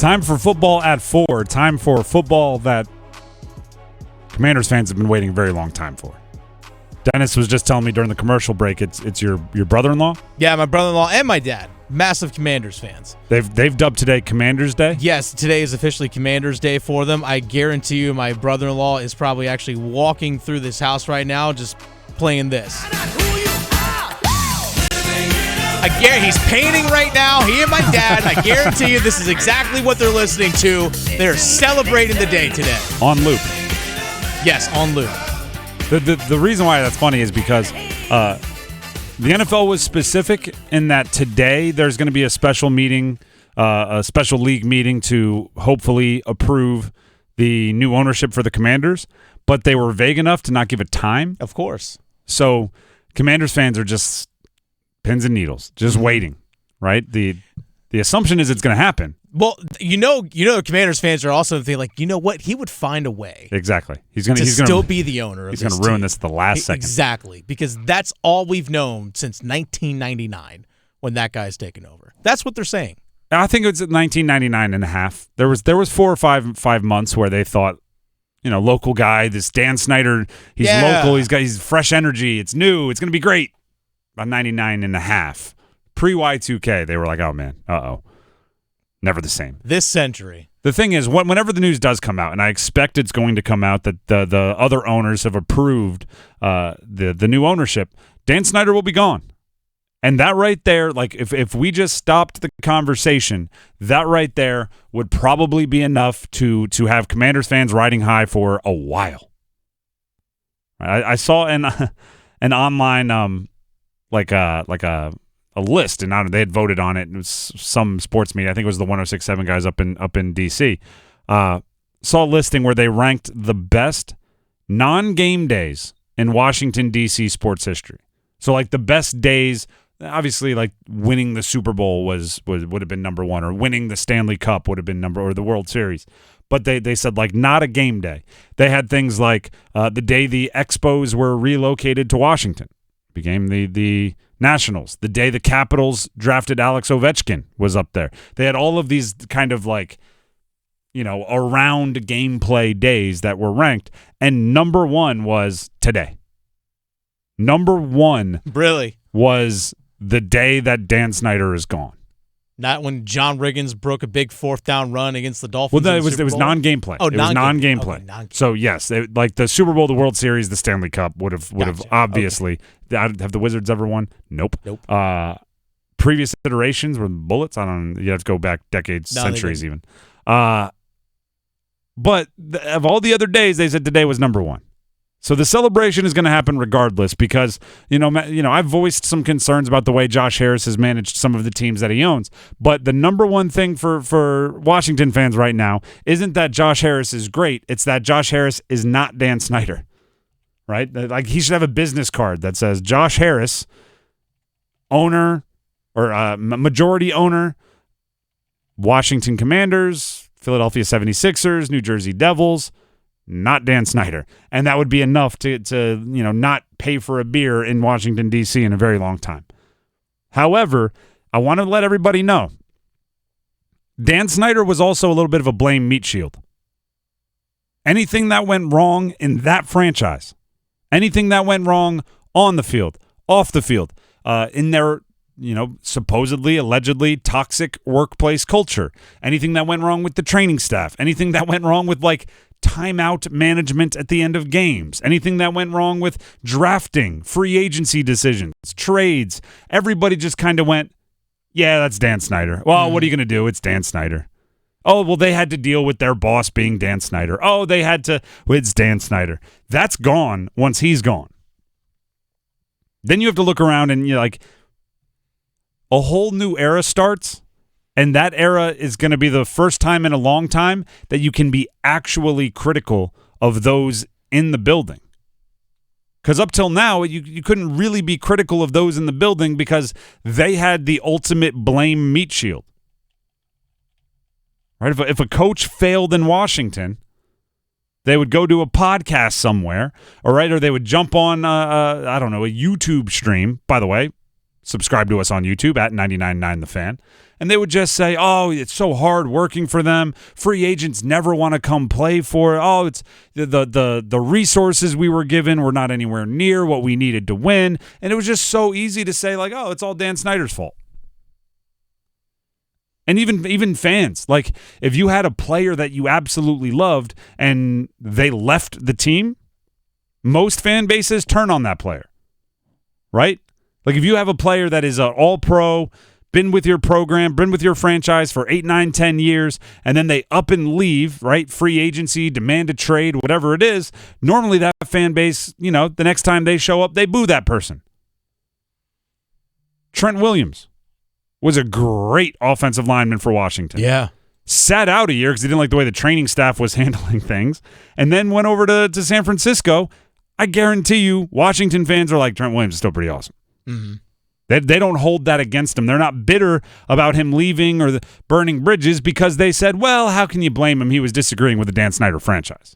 Time for football at 4. Time for football that Commanders fans have been waiting a very long time for. Dennis was just telling me during the commercial break it's your brother-in-law? Yeah, my brother-in-law and my dad. Massive Commanders fans. They've dubbed today Commanders Day? Yes, today is officially Commanders Day for them. I guarantee you my brother-in-law is probably actually walking through this house right now just playing this. He's painting right now. He and my dad, I guarantee you this is exactly what they're listening to. They're celebrating the day today. On loop. Yes, on loop. The reason why that's funny is because the NFL was specific in that today there's going to be a special meeting, a special league meeting to hopefully approve the new ownership for the Commanders, but they were vague enough to not give a time. Of course. So Commanders fans are just pins and needles, just waiting, right? The assumption is it's going to happen. Well, you know, Commanders fans are also thinking, like, you know what? He would find a way. Exactly. He's still be the owner of this team. He's going to ruin this at the last second. Exactly, because that's all we've known since 1999 when that guy's taken over. That's what they're saying. I think it was 1999 and a half. There was 4 or 5 months where they thought, local guy, this Dan Snyder, he's local, he's fresh energy, it's new, it's going to be great. About 99 and a half. Pre-Y2K, they were like, oh, man, uh-oh. Never the same. This century. The thing is, whenever the news does come out, and I expect it's going to come out that the other owners have approved the new ownership, Dan Snyder will be gone. And that right there, like if we just stopped the conversation, that right there would probably be enough to have Commanders fans riding high for a while. I saw an online like a list, and they had voted on it. It was some sports media. I think it was the 106.7 guys up in D.C. Saw a listing where they ranked the best non-game days in Washington, D.C. sports history. So, like, the best days, obviously, like, winning the Super Bowl would have been number one, or winning the Stanley Cup would have been or the World Series. But they said, like, not a game day. They had things like the day the Expos were relocated to Washington. Became the Nationals. The day the Capitals drafted Alex Ovechkin was up there. They had all of these kind of like, around gameplay days that were ranked, and number one was today. Number one really was the day that Dan Snyder is gone. Not when John Riggins broke a big 4th down run against the Dolphins. Well, it was non-gameplay. Oh, it was non-gameplay. Okay, so yes, like the Super Bowl, the World Series, the Stanley Cup would have obviously. Okay. Have the Wizards ever won? Nope. Previous iterations were Bullets. I don't know. You have to go back decades, centuries even. But of all the other days, they said today was number one. So the celebration is going to happen regardless because, I've voiced some concerns about the way Josh Harris has managed some of the teams that he owns. But the number one thing for Washington fans right now isn't that Josh Harris is great. It's that Josh Harris is not Dan Snyder, right? Like, he should have a business card that says Josh Harris, owner or majority owner, Washington Commanders, Philadelphia 76ers, New Jersey Devils, not Dan Snyder. And that would be enough to not pay for a beer in Washington, D.C. in a very long time. However, I want to let everybody know, Dan Snyder was also a little bit of a blame meat shield. Anything that went wrong in that franchise, anything that went wrong on the field, off the field, in their supposedly, allegedly toxic workplace culture, anything that went wrong with the training staff, anything that went wrong with, like, timeout management at the end of games, anything that went wrong with drafting, free agency decisions, trades, everybody just kind of went, yeah, that's Dan Snyder. Well, what are you going to do? It's Dan Snyder. Oh, well, they had to deal with their boss being Dan Snyder. Oh, it's Dan Snyder. That's gone once he's gone. Then you have to look around and you're like, a whole new era starts. And that era is going to be the first time in a long time that you can be actually critical of those in the building. Because up till now, you couldn't really be critical of those in the building because they had the ultimate blame meat shield. Right? If a coach failed in Washington, they would go to a podcast somewhere, or they would jump on, a YouTube stream. By the way, subscribe to us on YouTube at 99.9 The Fan, and they would just say, oh, it's so hard working for them. Free agents never want to come play for it. Oh, it's the resources we were given were not anywhere near what we needed to win. And it was just so easy to say, like, oh, it's all Dan Snyder's fault. And even fans, like, if you had a player that you absolutely loved and they left the team, most fan bases turn on that player, right? Like, if you have a player that is an all-pro, been with your program, been with your franchise for 8, 9, 10 years, and then they up and leave, right? Free agency, demand a trade, whatever it is, normally that fan base, the next time they show up, they boo that person. Trent Williams was a great offensive lineman for Washington. Yeah. Sat out a year because he didn't like the way the training staff was handling things, and then went over to San Francisco. I guarantee you, Washington fans are like, Trent Williams is still pretty awesome. Mm-hmm. They don't hold that against him. They're not bitter about him leaving or burning bridges because they said, well, how can you blame him? He was disagreeing with the Dan Snyder franchise.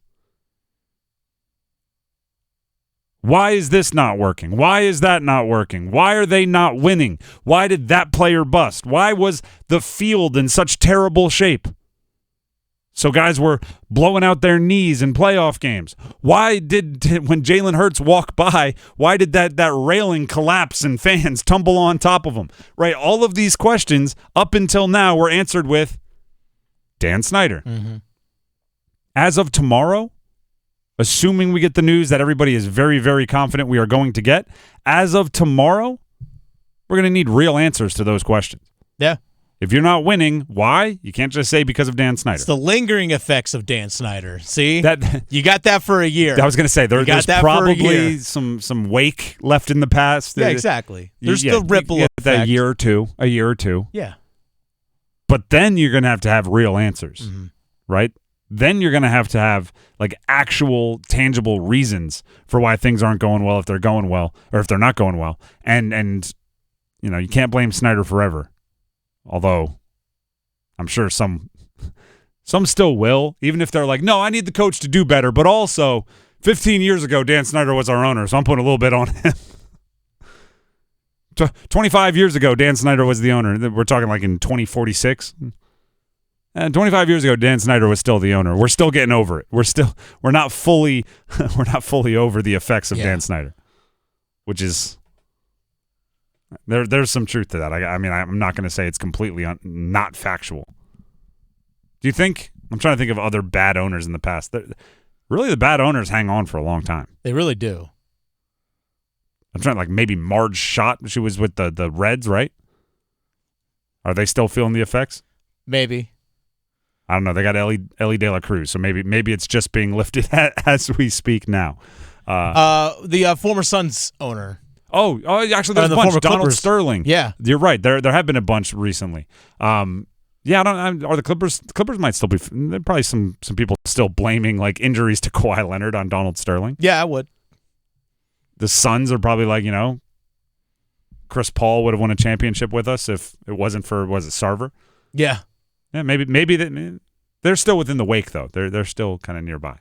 Why is this not working? Why is that not working? Why are they not winning? Why did that player bust? Why was the field in such terrible shape? So guys were blowing out their knees in playoff games. Why did when Jalen Hurts walked by, why did that railing collapse and fans tumble on top of him? Right? All of these questions up until now were answered with Dan Snyder. Mm-hmm. As of tomorrow, assuming we get the news that everybody is very, very confident we are going to get, as of tomorrow, we're going to need real answers to those questions. Yeah. If you're not winning, why? You can't just say because of Dan Snyder. It's the lingering effects of Dan Snyder. See? That you got that for a year. I was going to say, there's probably some wake left in the past. Yeah, exactly. There's the ripple effect. A year or two. Yeah. But then you're going to have real answers, mm-hmm. right? Then you're going to have like actual tangible reasons for why things aren't going well, if they're going well, or if they're not going well. And you can't blame Snyder forever. Although I'm sure some still will, even if they're like, no, I need the coach to do better. But also 15 years ago, Dan Snyder was our owner, so I'm putting a little bit on him. 25 years ago, Dan Snyder was the owner. We're talking like in 2046. And 25 years ago, Dan Snyder was still the owner. We're still getting over it. We're not fully over the effects of Dan Snyder, which is there's some truth to that. I mean, I'm not going to say it's completely not factual. Do you think? I'm trying to think of other bad owners in the past. Really, the bad owners hang on for a long time. They really do. I'm trying, like, maybe Marge Schott. She was with the Reds, right? Are they still feeling the effects? Maybe. I don't know. They got Ellie De La Cruz, so maybe it's just being lifted as we speak now. The former Suns owner. Oh, actually, there's a bunch. Donald Clippers. Sterling. Yeah, you're right. There have been a bunch recently. Yeah, are the Clippers? Clippers might still be. There probably some people still blaming like injuries to Kawhi Leonard on Donald Sterling. Yeah, I would. The Suns are probably like, Chris Paul would have won a championship with us if it wasn't for Sarver. Yeah. Yeah, maybe they're still within the wake though. They're still kind of nearby.